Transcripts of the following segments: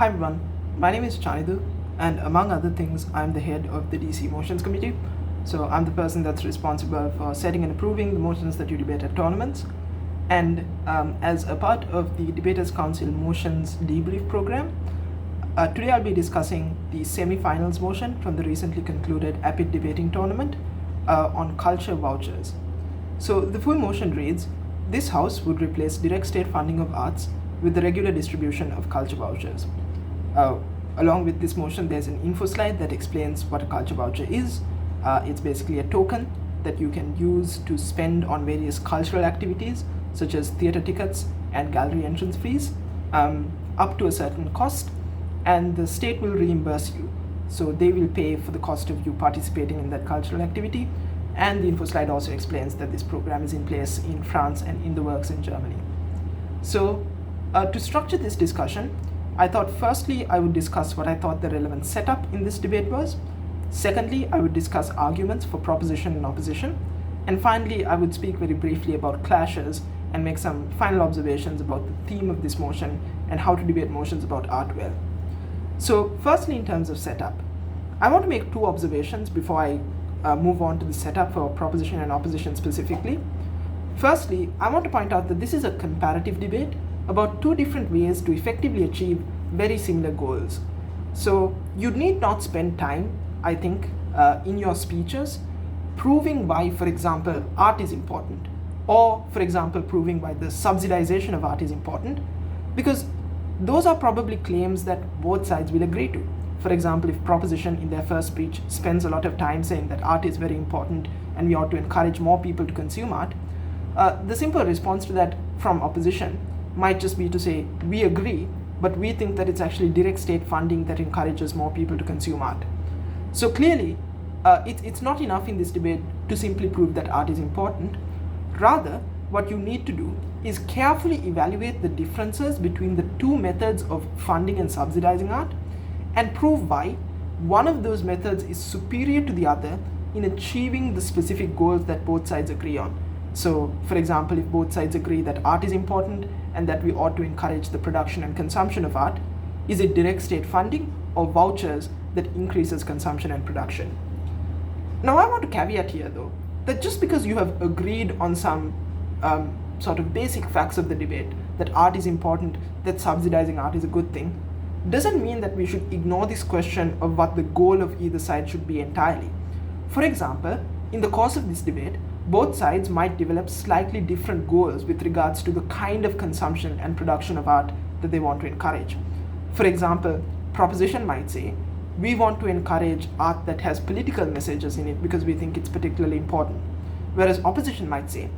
Hi everyone, my name is Chanidu, and among other things, I'm the head of the DC Motions Committee. So I'm the person that's responsible for setting and approving the motions that you debate at tournaments. And as a part of the Debaters Council Motions Debrief program, today I'll be discussing the semi-finals motion from the recently concluded APIIT debating tournament on culture vouchers. So the full motion reads, this House would replace direct state funding of arts with the regular distribution of culture vouchers. Along with this motion, there's an info slide that explains what a culture voucher is. It's basically a token that you can use to spend on various cultural activities, such as theatre tickets and gallery entrance fees, up to a certain cost, and the state will reimburse you. So they will pay for the cost of you participating in that cultural activity. And the info slide also explains that this program is in place in France and in the works in Germany. So to structure this discussion, I thought firstly I would discuss what I thought the relevant setup in this debate was. Secondly, I would discuss arguments for proposition and opposition. And finally, I would speak very briefly about clashes and make some final observations about the theme of this motion and how to debate motions about art well. So firstly, in terms of setup, I want to make two observations before I move on to the setup for proposition and opposition specifically. Firstly, I want to point out that this is a comparative debate about two different ways to effectively achieve very similar goals. So you need not spend time, I think, in your speeches proving why, for example, art is important, or for example, proving why the subsidization of art is important, because those are probably claims that both sides will agree to. For example, if proposition in their first speech spends a lot of time saying that art is very important and we ought to encourage more people to consume art, the simple response to that from opposition might just be to say, we agree, but we think that it's actually direct state funding that encourages more people to consume art. So clearly, it's not enough in this debate to simply prove that art is important. Rather, what you need to do is carefully evaluate the differences between the two methods of funding and subsidizing art and prove why one of those methods is superior to the other in achieving the specific goals that both sides agree on. So, for example, if both sides agree that art is important and that we ought to encourage the production and consumption of art, is it direct state funding or vouchers that increases consumption and production? Now, I want to caveat here, though, that just because you have agreed on some sort of basic facts of the debate, that art is important, that subsidizing art is a good thing, doesn't mean that we should ignore this question of what the goal of either side should be entirely. For example, in the course of this debate, both sides might develop slightly different goals with regards to the kind of consumption and production of art that they want to encourage. For example, proposition might say, we want to encourage art that has political messages in it because we think it's particularly important. Whereas opposition might say,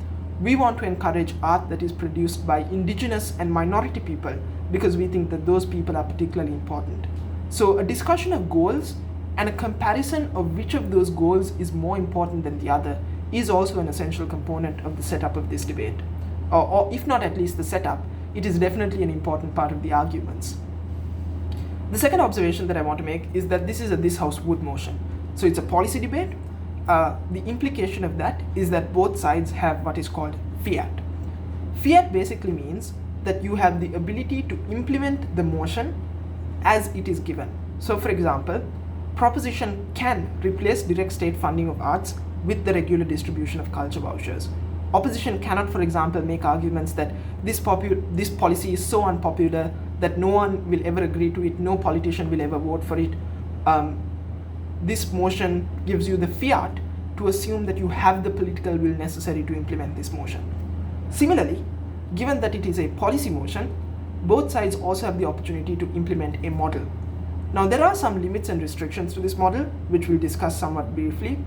we want to encourage art that is produced by indigenous and minority people because we think that those people are particularly important. So a discussion of goals and a comparison of which of those goals is more important than the other is also an essential component of the setup of this debate. Or if not at least the setup, it is definitely an important part of the arguments. The second observation that I want to make is that this is a this House would motion. So it's a policy debate. The implication of that is that both sides have what is called fiat. Fiat basically means that you have the ability to implement the motion as it is given. So for example, proposition can replace direct state funding of arts with the regular distribution of culture vouchers. Opposition cannot, for example, make arguments that this policy is so unpopular that no one will ever agree to it, no politician will ever vote for it. This motion gives you the fiat to assume that you have the political will necessary to implement this motion. Similarly, given that it is a policy motion, both sides also have the opportunity to implement a model. Now, there are some limits and restrictions to this model, which we'll discuss somewhat briefly.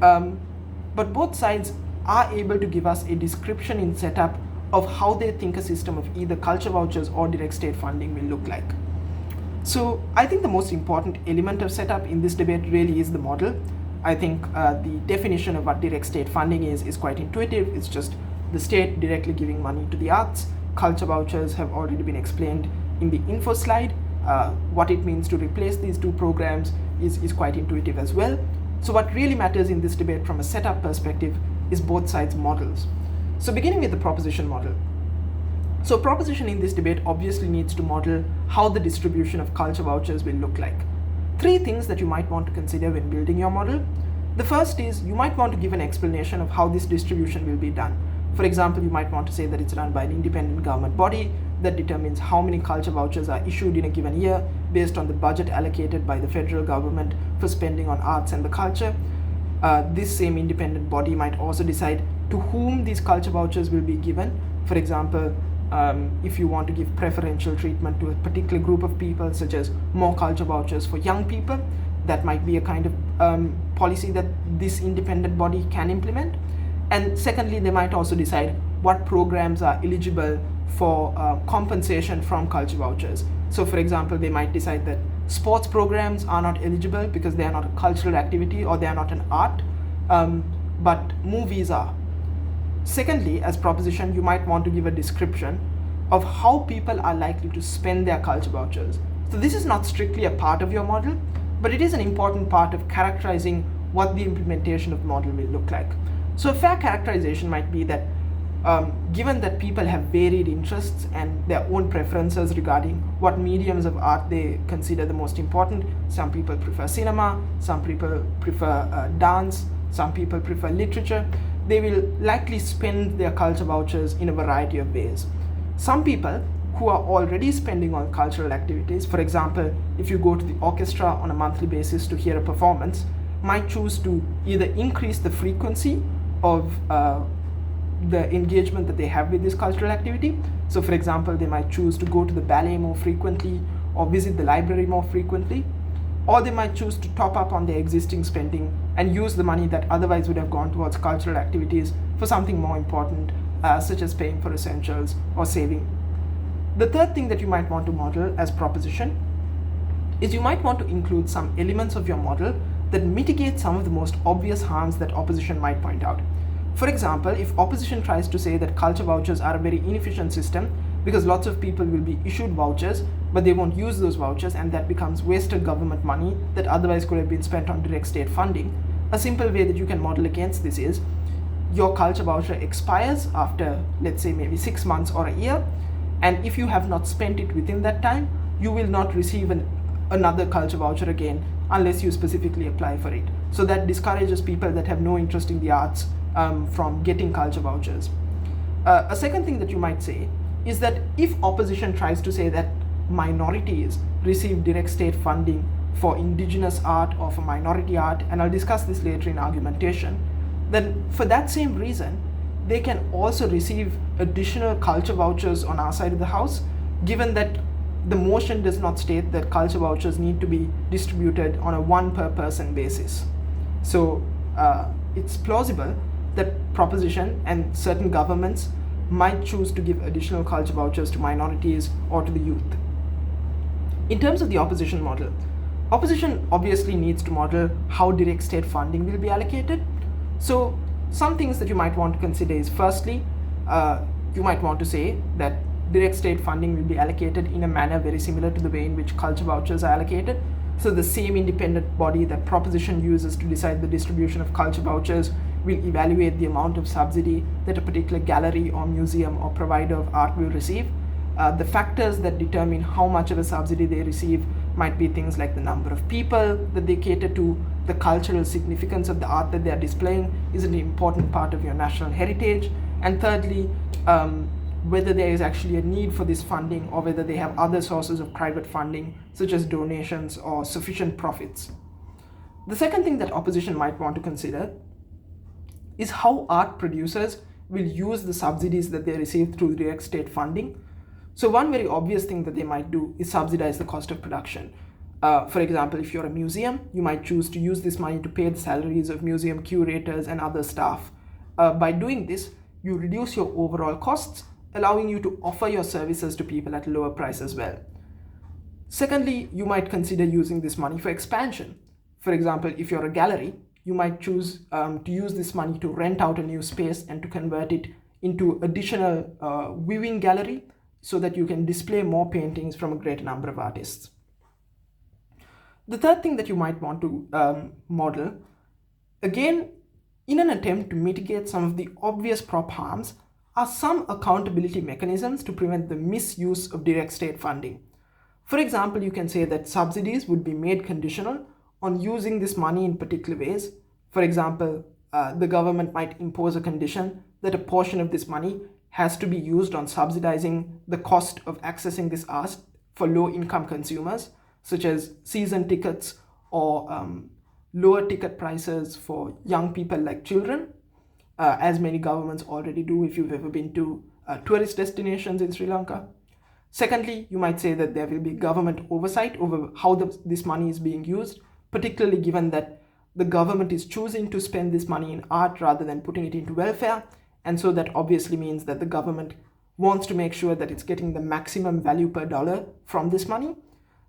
But both sides are able to give us a description in setup of how they think a system of either culture vouchers or direct state funding will look like. So I think the most important element of setup in this debate really is the model. I think the definition of what direct state funding is quite intuitive. It's just the state directly giving money to the arts. Culture vouchers have already been explained in the info slide. What it means to replace these two programs is quite intuitive as well. So what really matters in this debate from a setup perspective is both sides' models. So beginning with the proposition model, So proposition in this debate obviously needs to model how the distribution of culture vouchers will look like. Three things that you might want to consider when building your model. The first is you might want to give an explanation of how this distribution will be done. For example, you might want to say that it's run by an independent government body that determines how many culture vouchers are issued in a given year based on the budget allocated by the federal government for spending on arts and the culture. This same independent body might also decide to whom these culture vouchers will be given. For example, if you want to give preferential treatment to a particular group of people, such as more culture vouchers for young people, that might be a kind of policy that this independent body can implement. And secondly, they might also decide what programs are eligible for compensation from culture vouchers. So for example, they might decide that sports programs are not eligible because they are not a cultural activity or they are not an art, but movies are. Secondly, as proposition, you might want to give a description of how people are likely to spend their culture vouchers. So this is not strictly a part of your model, but it is an important part of characterizing what the implementation of the model will look like. So a fair characterization might be that given that people have varied interests and their own preferences regarding what mediums of art they consider the most important, some people prefer cinema, some people prefer dance, some people prefer literature, they will likely spend their culture vouchers in a variety of ways. Some people who are already spending on cultural activities, for example, if you go to the orchestra on a monthly basis to hear a performance, might choose to either increase the frequency of the engagement that they have with this cultural activity. So for example, they might choose to go to the ballet more frequently or visit the library more frequently, or they might choose to top up on their existing spending and use the money that otherwise would have gone towards cultural activities for something more important, such as paying for essentials or saving. The third thing that you might want to model as proposition is you might want to include some elements of your model that mitigate some of the most obvious harms that opposition might point out. For example, if opposition tries to say that culture vouchers are a very inefficient system because lots of people will be issued vouchers, but they won't use those vouchers, and that becomes wasted government money that otherwise could have been spent on direct state funding, a simple way that you can model against this is your culture voucher expires after, let's say, maybe 6 months or a year, and if you have not spent it within that time, you will not receive another culture voucher again unless you specifically apply for it. So that discourages people that have no interest in the arts from getting culture vouchers. A second thing that you might say is that if opposition tries to say that minorities receive direct state funding for indigenous art or for minority art, and I'll discuss this later in argumentation, then for that same reason, they can also receive additional culture vouchers on our side of the house, given that the motion does not state that culture vouchers need to be distributed on a one per person basis. So it's plausible that proposition and certain governments might choose to give additional culture vouchers to minorities or to the youth. In terms of the opposition model, opposition obviously needs to model how direct state funding will be allocated. So some things that you might want to consider is, firstly, you might want to say that direct state funding will be allocated in a manner very similar to the way in which culture vouchers are allocated. So the same independent body that proposition uses to decide the distribution of culture vouchers will evaluate the amount of subsidy that a particular gallery or museum or provider of art will receive. The factors that determine how much of a subsidy they receive might be things like the number of people that they cater to, the cultural significance of the art that they are displaying is an important part of your national heritage, and thirdly, whether there is actually a need for this funding or whether they have other sources of private funding such as donations or sufficient profits. The second thing that opposition might want to consider is how art producers will use the subsidies that they receive through direct state funding. So one very obvious thing that they might do is subsidize the cost of production. For example, if you're a museum, you might choose to use this money to pay the salaries of museum curators and other staff. By doing this, you reduce your overall costs, allowing you to offer your services to people at a lower price as well. Secondly, you might consider using this money for expansion. For example, if you're a gallery, you might choose to use this money to rent out a new space and to convert it into additional viewing gallery so that you can display more paintings from a greater number of artists. The third thing that you might want to model, again, in an attempt to mitigate some of the obvious prop harms, are some accountability mechanisms to prevent the misuse of direct state funding. For example, you can say that subsidies would be made conditional on using this money in particular ways. For example, the government might impose a condition that a portion of this money has to be used on subsidizing the cost of accessing this art for low-income consumers, such as season tickets or lower ticket prices for young people like children, as many governments already do if you've ever been to tourist destinations in Sri Lanka. Secondly, you might say that there will be government oversight over how this money is being used, particularly given that the government is choosing to spend this money in art rather than putting it into welfare. And so that obviously means that the government wants to make sure that it's getting the maximum value per dollar from this money.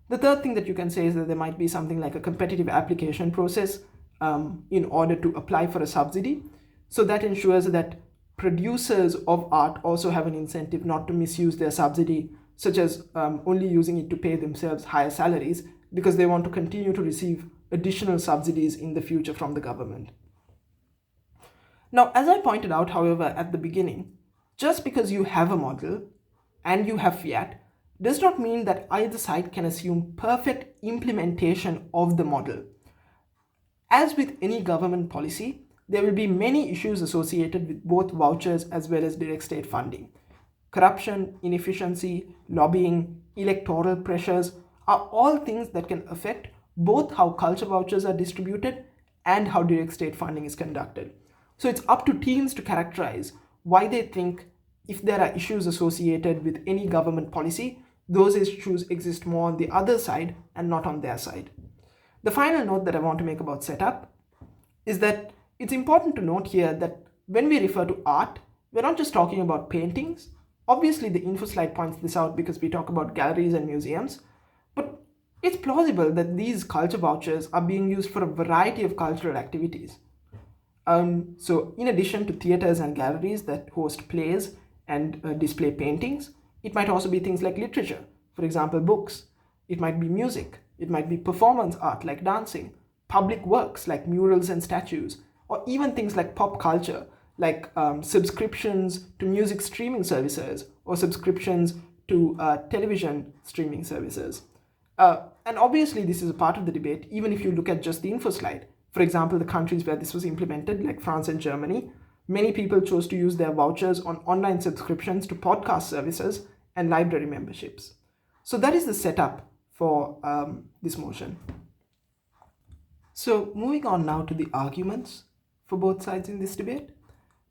The third thing that you can say is that there might be something like a competitive application process in order to apply for a subsidy. So that ensures that producers of art also have an incentive not to misuse their subsidy, such as only using it to pay themselves higher salaries, because they want to continue to receive additional subsidies in the future from the government. Now, as I pointed out, however, at the beginning, just because you have a model and you have fiat does not mean that either side can assume perfect implementation of the model. As with any government policy, there will be many issues associated with both vouchers as well as direct state funding. Corruption, inefficiency, lobbying, electoral pressures are all things that can affect both how culture vouchers are distributed and how direct state funding is conducted. So it's up to teams to characterize why they think if there are issues associated with any government policy, those issues exist more on the other side and not on their side. The final note that I want to make about setup is that it's important to note here that when we refer to art, we're not just talking about paintings. Obviously, the info slide points this out because we talk about galleries and museums, but it's plausible that these culture vouchers are being used for a variety of cultural activities. So in addition to theaters and galleries that host plays and display paintings, it might also be things like literature, for example, books. It might be music. It might be performance art like dancing, public works like murals and statues, or even things like pop culture, like subscriptions to music streaming services or subscriptions to television streaming services. And obviously, this is a part of the debate, even if you look at just the info slide. For example, the countries where this was implemented, like France and Germany, many people chose to use their vouchers on online subscriptions to podcast services and library memberships. So that is the setup for this motion. So moving on now to the arguments for both sides in this debate.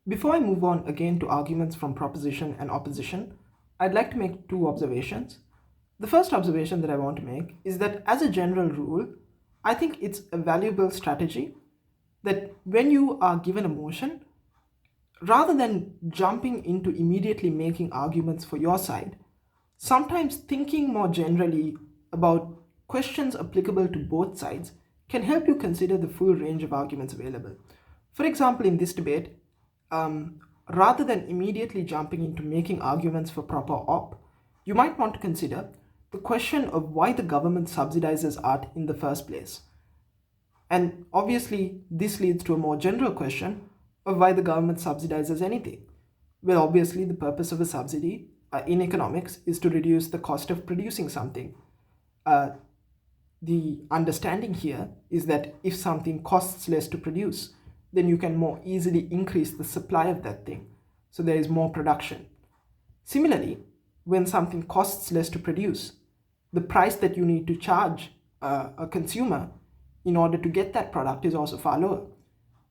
Before I move on again to arguments from proposition and opposition, I'd like to make two observations. The first observation that I want to make is that as a general rule, I think it's a valuable strategy that when you are given a motion, rather than jumping into immediately making arguments for your side, sometimes thinking more generally about questions applicable to both sides can help you consider the full range of arguments available. For example, in this debate, rather than immediately jumping into making arguments for proper op, you might want to consider the question of why the government subsidizes art in the first place. And obviously, this leads to a more general question of why the government subsidizes anything. Well, obviously, the purpose of a subsidy in economics is to reduce the cost of producing something. The understanding here is that if something costs less to produce, then you can more easily increase the supply of that thing. So there is more production. Similarly, when something costs less to produce, the price that you need to charge a consumer in order to get that product is also far lower,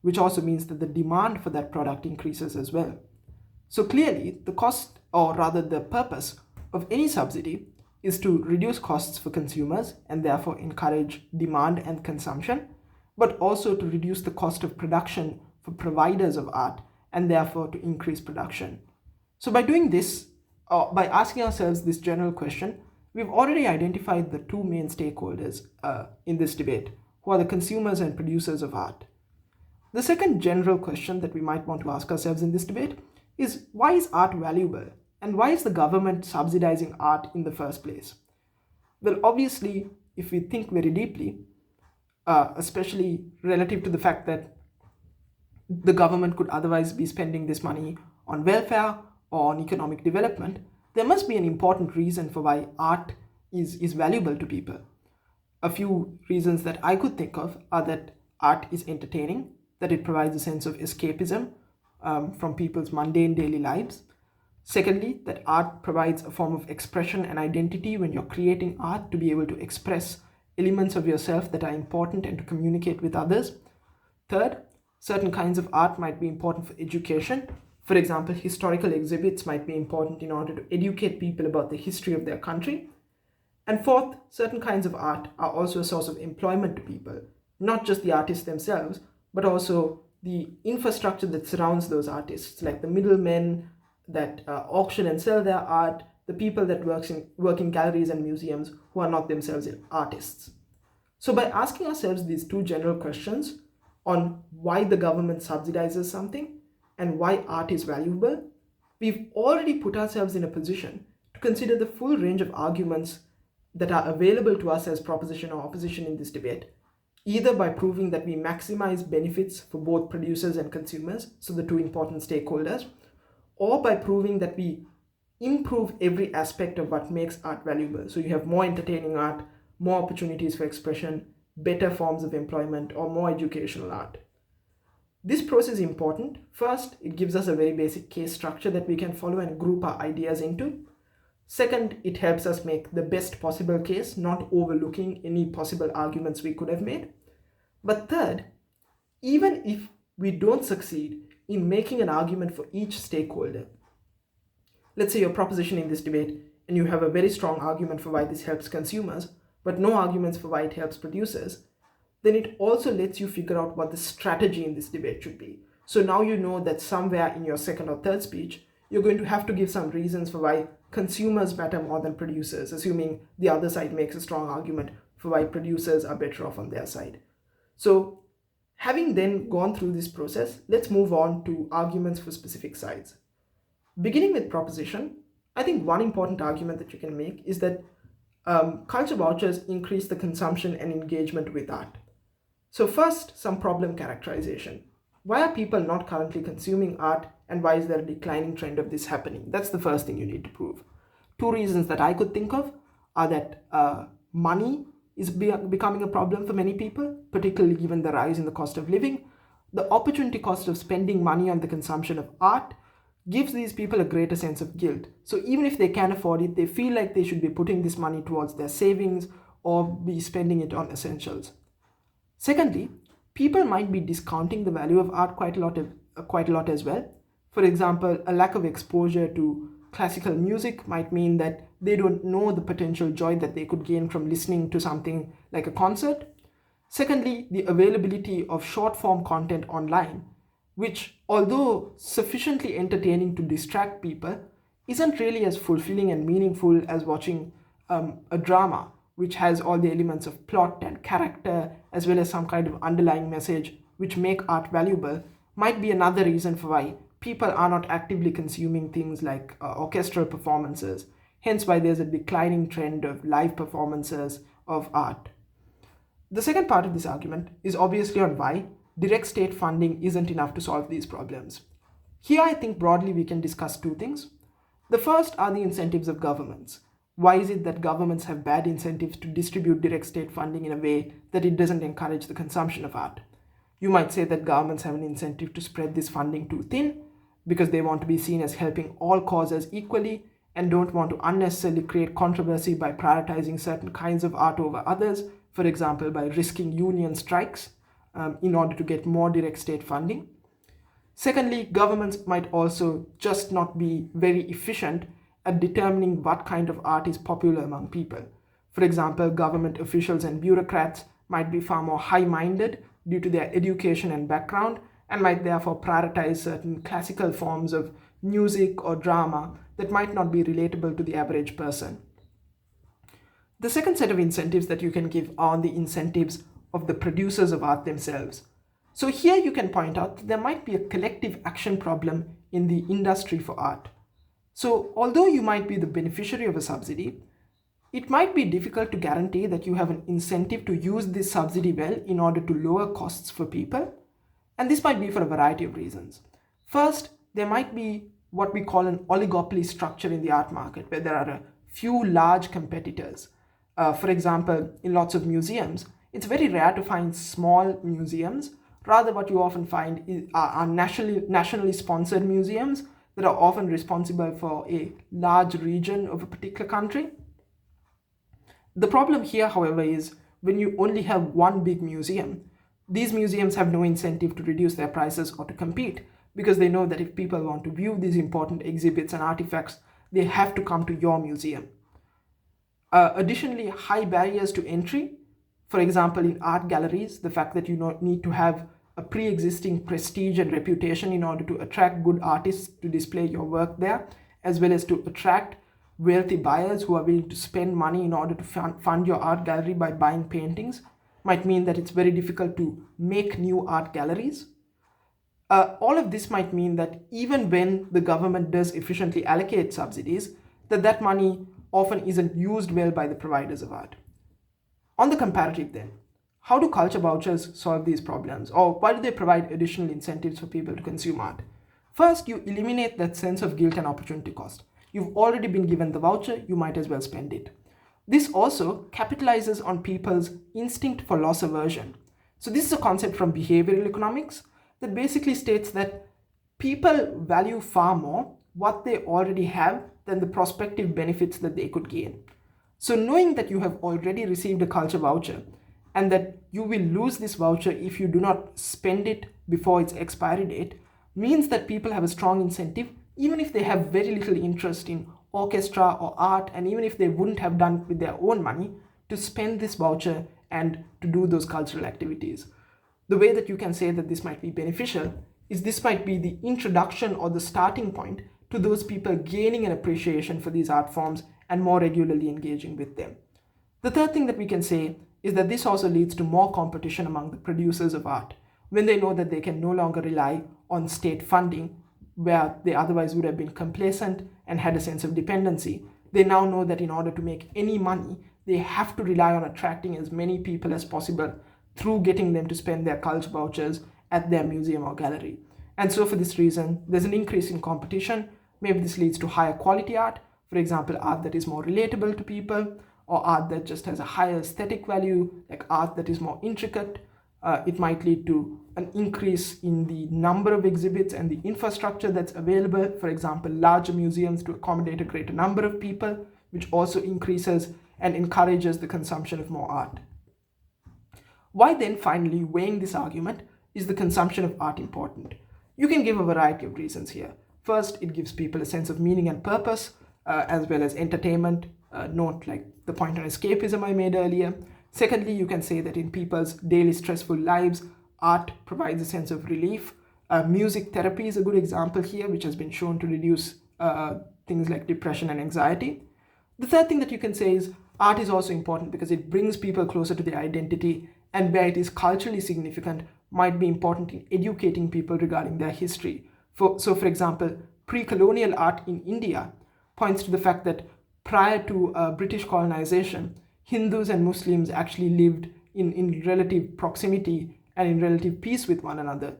which also means that the demand for that product increases as well. So clearly, the cost, or rather the purpose of any subsidy is to reduce costs for consumers and therefore encourage demand and consumption, but also to reduce the cost of production for providers of art and therefore to increase production. So by doing this, by asking ourselves this general question, we've already identified the two main stakeholders in this debate, who are the consumers and producers of art. The second general question that we might want to ask ourselves in this debate is, why is art valuable? And why is the government subsidizing art in the first place? Well, obviously, if we think very deeply, especially relative to the fact that the government could otherwise be spending this money on welfare or on economic development, there must be an important reason for why art is valuable to people. A few reasons that I could think of are that art is entertaining, that it provides a sense of escapism from people's mundane daily lives. Secondly, that art provides a form of expression and identity when you're creating art, to be able to express elements of yourself that are important and to communicate with others. Third, certain kinds of art might be important for education. For example, historical exhibits might be important in order to educate people about the history of their country. And fourth, certain kinds of art are also a source of employment to people, not just the artists themselves, but also the infrastructure that surrounds those artists, like the middlemen that auction and sell their art, the people that work in galleries and museums who are not themselves artists. So by asking ourselves these two general questions on why the government subsidizes something and why art is valuable, we've already put ourselves in a position to consider the full range of arguments that are available to us as proposition or opposition in this debate, either by proving that we maximize benefits for both producers and consumers, so the two important stakeholders, or by proving that we improve every aspect of what makes art valuable. So you have more entertaining art, more opportunities for expression, better forms of employment, or more educational art. This process is important. First, it gives us a very basic case structure that we can follow and group our ideas into. Second, it helps us make the best possible case, not overlooking any possible arguments we could have made. But third, even if we don't succeed in making an argument for each stakeholder, let's say you're propositioning this debate and you have a very strong argument for why this helps consumers, but no arguments for why it helps producers, then it also lets you figure out what the strategy in this debate should be. So now you know that somewhere in your second or third speech, you're going to have to give some reasons for why consumers matter more than producers, assuming the other side makes a strong argument for why producers are better off on their side. So having then gone through this process, let's move on to arguments for specific sides. Beginning with proposition, I think one important argument that you can make is that culture vouchers increase the consumption and engagement with art. So first, some problem characterization. Why are people not currently consuming art, and why is there a declining trend of this happening? That's the first thing you need to prove. Two reasons that I could think of are that money is becoming a problem for many people, particularly given the rise in the cost of living. The opportunity cost of spending money on the consumption of art gives these people a greater sense of guilt. So even if they can afford it, they feel like they should be putting this money towards their savings or be spending it on essentials. Secondly, people might be discounting the value of art quite a lot as well. For example, a lack of exposure to classical music might mean that they don't know the potential joy that they could gain from listening to something like a concert. Secondly, the availability of short-form content online, which, although sufficiently entertaining to distract people, isn't really as fulfilling and meaningful as watching a drama, which has all the elements of plot and character, as well as some kind of underlying message, which make art valuable, might be another reason for why people are not actively consuming things like orchestral performances, hence why there's a declining trend of live performances of art. The second part of this argument is obviously on why direct state funding isn't enough to solve these problems. Here I think broadly we can discuss two things. The first are the incentives of governments. Why is it that governments have bad incentives to distribute direct state funding in a way that it doesn't encourage the consumption of art? You might say that governments have an incentive to spread this funding too thin because they want to be seen as helping all causes equally and don't want to unnecessarily create controversy by prioritizing certain kinds of art over others, for example, by risking union strikes in order to get more direct state funding. Secondly, governments might also just not be very efficient at determining what kind of art is popular among people. For example, government officials and bureaucrats might be far more high-minded due to their education and background, and might therefore prioritize certain classical forms of music or drama that might not be relatable to the average person. The second set of incentives that you can give are the incentives of the producers of art themselves. So here you can point out that there might be a collective action problem in the industry for art. So although you might be the beneficiary of a subsidy, it might be difficult to guarantee that you have an incentive to use this subsidy well in order to lower costs for people. And this might be for a variety of reasons. First, there might be what we call an oligopoly structure in the art market, where there are a few large competitors. For example, in lots of museums, it's very rare to find small museums. Rather, what you often find are nationally sponsored museums that are often responsible for a large region of a particular country. The problem here, however, is when you only have one big museum, these museums have no incentive to reduce their prices or to compete, because they know that if people want to view these important exhibits and artifacts, they have to come to your museum. Additionally, high barriers to entry, for example, in art galleries, the fact that you need to have a pre-existing prestige and reputation in order to attract good artists to display your work there, as well as to attract wealthy buyers who are willing to spend money in order to fund your art gallery by buying paintings, might mean that it's very difficult to make new art galleries. All of this might mean that even when the government does efficiently allocate subsidies, that money often isn't used well by the providers of art. On the comparative then, how do culture vouchers solve these problems, or why do they provide additional incentives for people to consume art? First, you eliminate that sense of guilt and opportunity cost. You've already been given the voucher, you might as well spend it. This also capitalizes on people's instinct for loss aversion. So this is a concept from behavioral economics that basically states that people value far more what they already have than the prospective benefits that they could gain. So knowing that you have already received a culture voucher and that you will lose this voucher if you do not spend it before its expiry date means that people have a strong incentive, even if they have very little interest in orchestra or art, and even if they wouldn't have done it with their own money, to spend this voucher and to do those cultural activities. The way that you can say that this might be beneficial is this might be the introduction or the starting point to those people gaining an appreciation for these art forms and more regularly engaging with them. The third thing that we can say is that this also leads to more competition among the producers of art, when they know that they can no longer rely on state funding, where they otherwise would have been complacent and had a sense of dependency. They now know that in order to make any money, they have to rely on attracting as many people as possible through getting them to spend their culture vouchers at their museum or gallery. And so for this reason, there's an increase in competition. Maybe this leads to higher quality art, for example, art that is more relatable to people, or art that just has a higher aesthetic value, like art that is more intricate. It might lead to an increase in the number of exhibits and the infrastructure that's available, for example, larger museums to accommodate a greater number of people, which also increases and encourages the consumption of more art. Why then, finally, weighing this argument, is the consumption of art important? You can give a variety of reasons here. First, it gives people a sense of meaning and purpose, as well as entertainment, note like the point on escapism I made earlier. Secondly, you can say that in people's daily stressful lives, art provides a sense of relief. Music therapy is a good example here, which has been shown to reduce things like depression and anxiety. The third thing that you can say is art is also important because it brings people closer to their identity, and where it is culturally significant might be important in educating people regarding their history. So for example, pre-colonial art in India points to the fact that prior to British colonization, Hindus and Muslims actually lived in relative proximity and in relative peace with one another.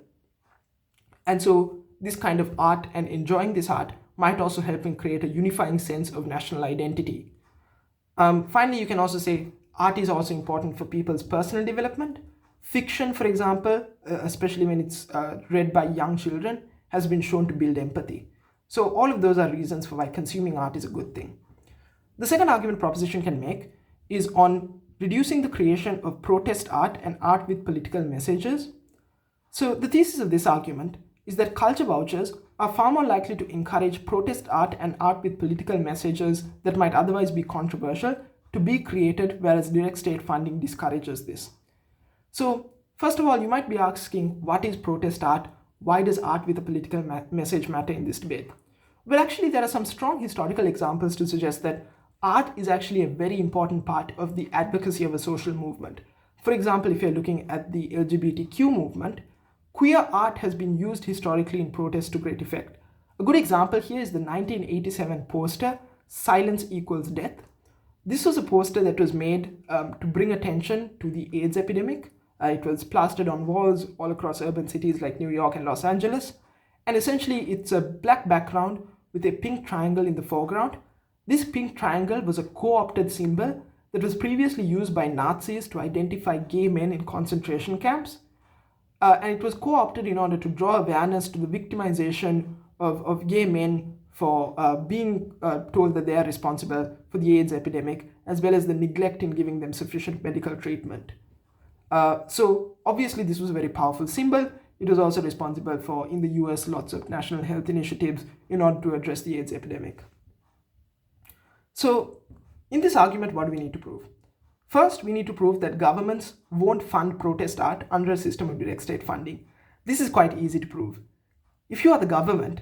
And so this kind of art and enjoying this art might also help in create a unifying sense of national identity. Finally, you can also say art is also important for people's personal development. Fiction, for example, especially when it's read by young children, has been shown to build empathy. So all of those are reasons for why consuming art is a good thing. The second argument proposition can make is on reducing the creation of protest art and art with political messages. So the thesis of this argument is that culture vouchers are far more likely to encourage protest art and art with political messages that might otherwise be controversial to be created, whereas direct state funding discourages this. So first of all, you might be asking, what is protest art? Why does art with a political message matter in this debate? Well, actually, there are some strong historical examples to suggest that art is actually a very important part of the advocacy of a social movement. For example, if you're looking at the LGBTQ movement, queer art has been used historically in protest to great effect. A good example here is the 1987 poster, Silence Equals Death. This was a poster that was made to bring attention to the AIDS epidemic. It was plastered on walls all across urban cities like New York and Los Angeles. And essentially, it's a black background with a pink triangle in the foreground. This pink triangle was a co-opted symbol that was previously used by Nazis to identify gay men in concentration camps. And it was co-opted in order to draw awareness to the victimization of gay men for being told that they are responsible for the AIDS epidemic, as well as the neglect in giving them sufficient medical treatment. So obviously this was a very powerful symbol. It was also responsible for, in the US, lots of national health initiatives in order to address the AIDS epidemic. So in this argument, what do we need to prove? First, we need to prove that governments won't fund protest art under a system of direct state funding. This is quite easy to prove. If you are the government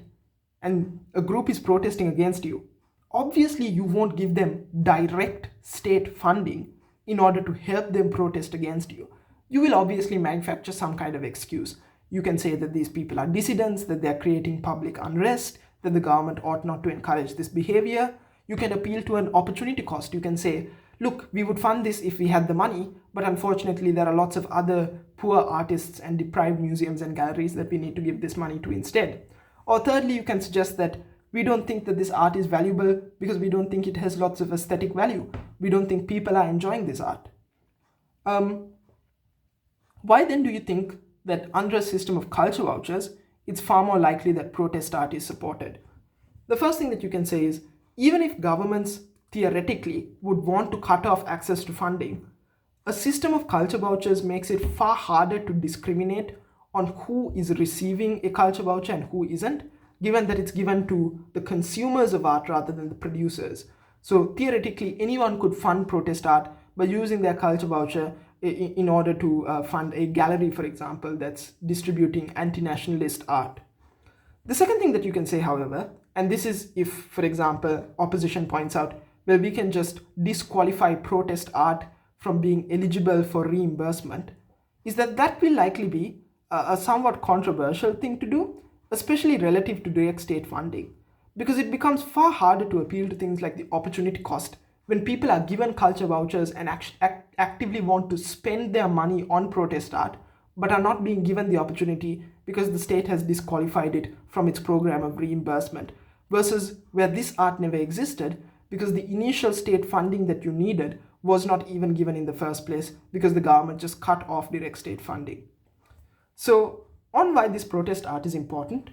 and a group is protesting against you, obviously you won't give them direct state funding in order to help them protest against you. You will obviously manufacture some kind of excuse. You can say that these people are dissidents, that they're creating public unrest, that the government ought not to encourage this behavior. You can appeal to an opportunity cost. You can say, look, we would fund this if we had the money, but unfortunately there are lots of other poor artists and deprived museums and galleries that we need to give this money to instead. Or thirdly, you can suggest that we don't think that this art is valuable because we don't think it has lots of aesthetic value. We don't think people are enjoying this art. Why then do you think that under a system of culture vouchers, it's far more likely that protest art is supported? The first thing that you can say is, even if governments theoretically would want to cut off access to funding, a system of culture vouchers makes it far harder to discriminate on who is receiving a culture voucher and who isn't, given that it's given to the consumers of art rather than the producers. So theoretically, anyone could fund protest art by using their culture voucher in order to fund a gallery, for example, that's distributing anti-nationalist art. The second thing that you can say, however, and this is if, for example, opposition points out, well, we can just disqualify protest art from being eligible for reimbursement, is that that will likely be a somewhat controversial thing to do, especially relative to direct state funding, because it becomes far harder to appeal to things like the opportunity cost when people are given culture vouchers and actively want to spend their money on protest art, but are not being given the opportunity because the state has disqualified it from its program of reimbursement, versus where this art never existed because the initial state funding that you needed was not even given in the first place because the government just cut off direct state funding. So on why this protest art is important,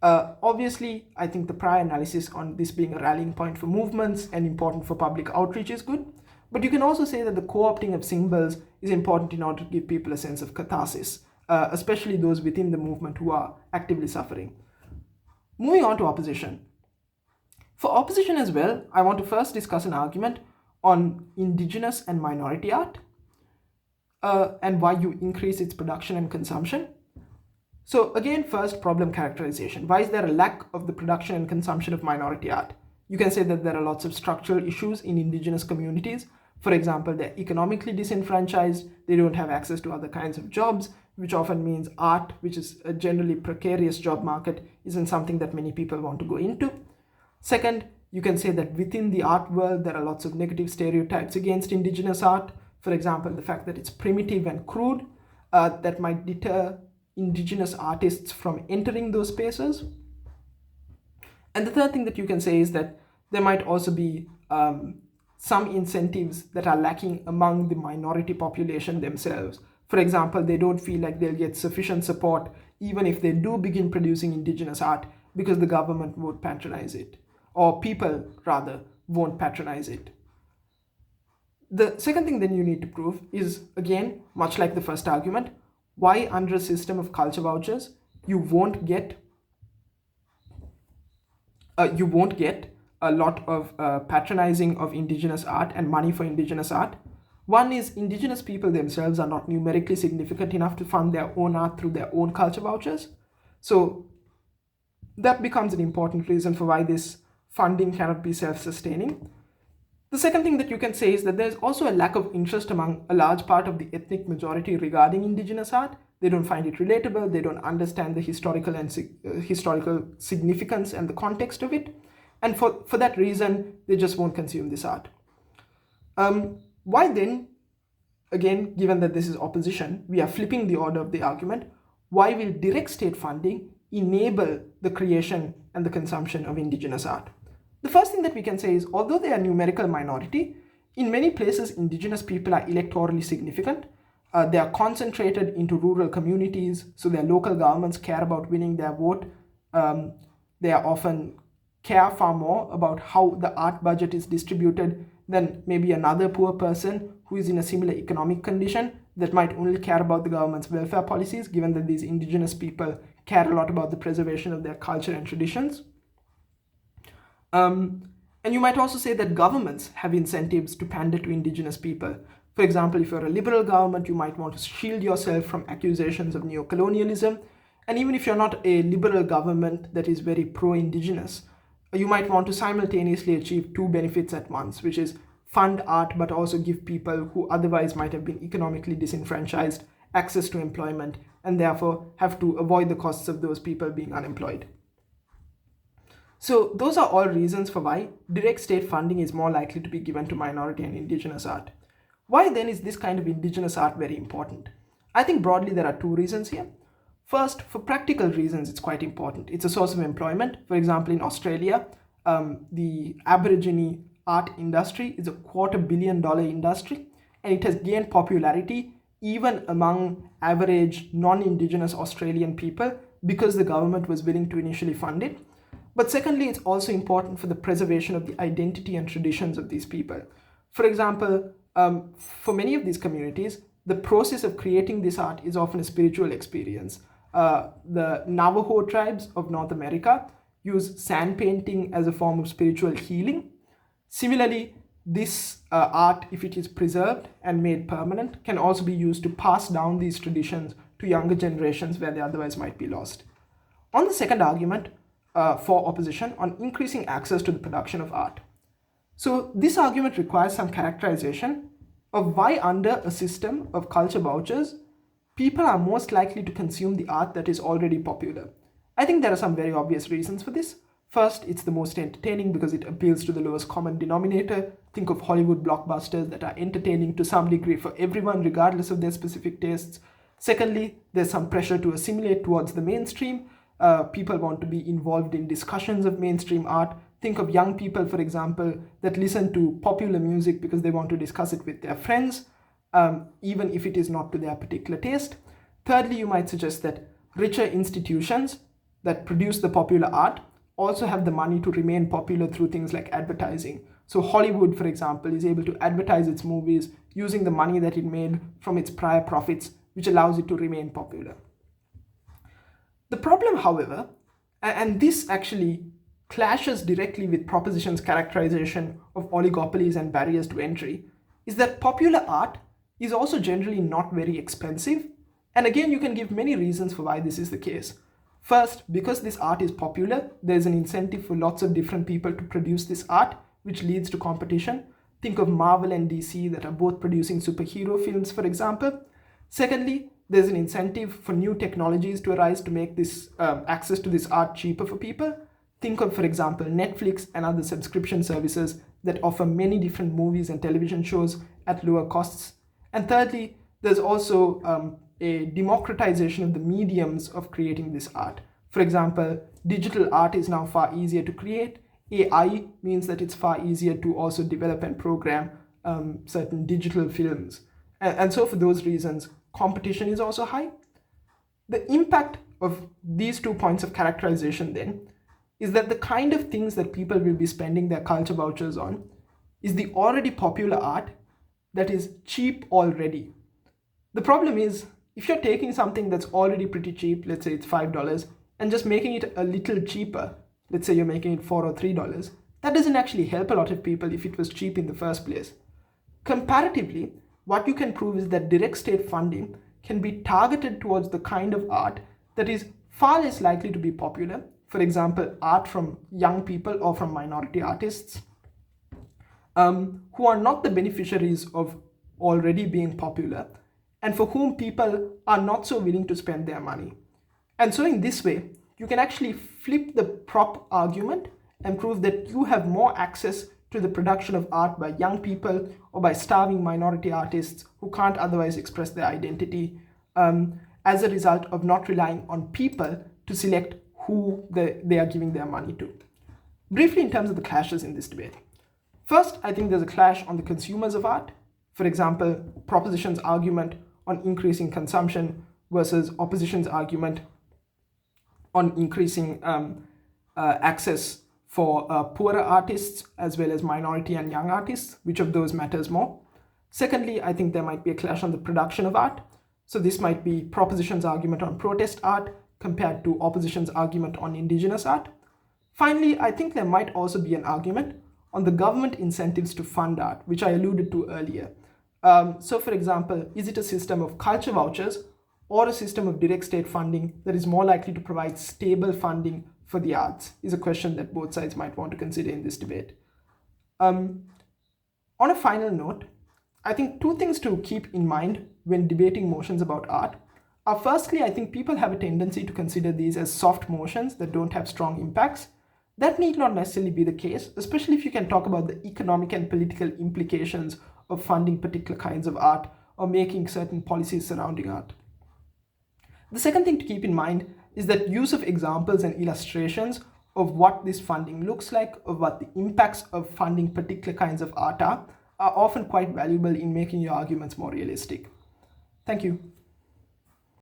obviously, I think the prior analysis on this being a rallying point for movements and important for public outreach is good. But you can also say that the co-opting of symbols is important in order to give people a sense of catharsis, especially those within the movement who are actively suffering. Moving on to opposition. For opposition as well, I want to first discuss an argument on indigenous and minority art and why you increase its production and consumption. So again, first, problem characterization. Why is there a lack of the production and consumption of minority art? You can say that there are lots of structural issues in indigenous communities. For example, they're economically disenfranchised, they don't have access to other kinds of jobs, which often means art, which is a generally precarious job market, isn't something that many people want to go into. Second, you can say that within the art world, there are lots of negative stereotypes against indigenous art. For example, the fact that it's primitive and crude, that might deter indigenous artists from entering those spaces. And the third thing that you can say is that there might also be some incentives that are lacking among the minority population themselves. For example, they don't feel like they'll get sufficient support even if they do begin producing indigenous art because the government won't patronize it, or people rather won't patronize it. The second thing then you need to prove is, again, much like the first argument, why under a system of culture vouchers you won't get a lot of patronizing of indigenous art and money for indigenous art. One is indigenous people themselves are not numerically significant enough to fund their own art through their own culture vouchers. So that becomes an important reason for why this funding cannot be self-sustaining. The second thing that you can say is that there's also a lack of interest among a large part of the ethnic majority regarding indigenous art. They don't find it relatable, they don't understand the historical significance and the context of it. And for that reason, they just won't consume this art. Why then, again, given that this is opposition, we are flipping the order of the argument, why will direct state funding enable the creation and the consumption of indigenous art? The first thing that we can say is, although they are a numerical minority, in many places indigenous people are electorally significant. They are concentrated into rural communities, so their local governments care about winning their vote. They are often care far more about how the art budget is distributed than maybe another poor person who is in a similar economic condition that might only care about the government's welfare policies, given that these indigenous people care a lot about the preservation of their culture and traditions. And you might also say that governments have incentives to pander to indigenous people. For example, if you're a liberal government, you might want to shield yourself from accusations of neocolonialism. And even if you're not a liberal government that is very pro-indigenous, you might want to simultaneously achieve two benefits at once, which is fund art, but also give people who otherwise might have been economically disenfranchised access to employment, and therefore have to avoid the costs of those people being unemployed. So those are all reasons for why direct state funding is more likely to be given to minority and indigenous art. Why then is this kind of indigenous art very important? I think broadly there are two reasons here. First, for practical reasons, it's quite important. It's a source of employment. For example, in Australia, the Aborigine art industry is a $250 million industry, and it has gained popularity even among average non-indigenous Australian people because the government was willing to initially fund it. But secondly, it's also important for the preservation of the identity and traditions of these people. For example, for many of these communities, the process of creating this art is often a spiritual experience. The Navajo tribes of North America use sand painting as a form of spiritual healing. Similarly, this art, if it is preserved and made permanent, can also be used to pass down these traditions to younger generations where they otherwise might be lost. On the second argument for opposition on increasing access to the production of art. So this argument requires some characterization of why under a system of culture vouchers, people are most likely to consume the art that is already popular. I think there are some very obvious reasons for this. First, it's the most entertaining because it appeals to the lowest common denominator. Think of Hollywood blockbusters that are entertaining to some degree for everyone, regardless of their specific tastes. Secondly, there's some pressure to assimilate towards the mainstream. People want to be involved in discussions of mainstream art. Think of young people, for example, that listen to popular music because they want to discuss it with their friends, even if it is not to their particular taste. Thirdly, you might suggest that richer institutions that produce the popular art also have the money to remain popular through things like advertising. So Hollywood, for example, is able to advertise its movies using the money that it made from its prior profits, which allows it to remain popular. The problem, however, and this actually clashes directly with proposition's characterization of oligopolies and barriers to entry, is that popular art is also generally not very expensive. And again, you can give many reasons for why this is the case. First, because this art is popular, there's an incentive for lots of different people to produce this art, which leads to competition. Think of Marvel and DC that are both producing superhero films, for example. Secondly, there's an incentive for new technologies to arise to make this access to this art cheaper for people. Think of, for example, Netflix and other subscription services that offer many different movies and television shows at lower costs. And thirdly, there's also a democratization of the mediums of creating this art. For example, digital art is now far easier to create. AI means that it's far easier to also develop and program certain digital films. And so for those reasons, competition is also high. The impact of these 2 points of characterization then is that the kind of things that people will be spending their culture vouchers on is the already popular art that is cheap already. The problem is, if you're taking something that's already pretty cheap, let's say it's $5, and just making it a little cheaper, let's say you're making it $4 or $3, that doesn't actually help a lot of people if it was cheap in the first place. Comparatively, what you can prove is that direct state funding can be targeted towards the kind of art that is far less likely to be popular. For example, art from young people or from minority artists who are not the beneficiaries of already being popular and for whom people are not so willing to spend their money. And so in this way, you can actually flip the prop argument and prove that you have more access to the production of art by young people or by starving minority artists who can't otherwise express their identity as a result of not relying on people to select who they are giving their money to. Briefly, in terms of the clashes in this debate. First, I think there's a clash on the consumers of art. For example, proposition's argument on increasing consumption versus opposition's argument on increasing access for poorer artists as well as minority and young artists. Which of those matters more? Secondly, I think there might be a clash on the production of art. So this might be proposition's argument on protest art compared to opposition's argument on indigenous art. Finally, I think there might also be an argument on the government incentives to fund art, which I alluded to earlier. So for example, is it a system of culture vouchers or a system of direct state funding that is more likely to provide stable funding for the arts, is a question that both sides might want to consider in this debate. On a final note, I think two things to keep in mind when debating motions about art are, firstly, I think people have a tendency to consider these as soft motions that don't have strong impacts. That need not necessarily be the case, especially if you can talk about the economic and political implications of funding particular kinds of art or making certain policies surrounding art. The second thing to keep in mind is that use of examples and illustrations of what this funding looks like, of what the impacts of funding particular kinds of art are often quite valuable in making your arguments more realistic. Thank you.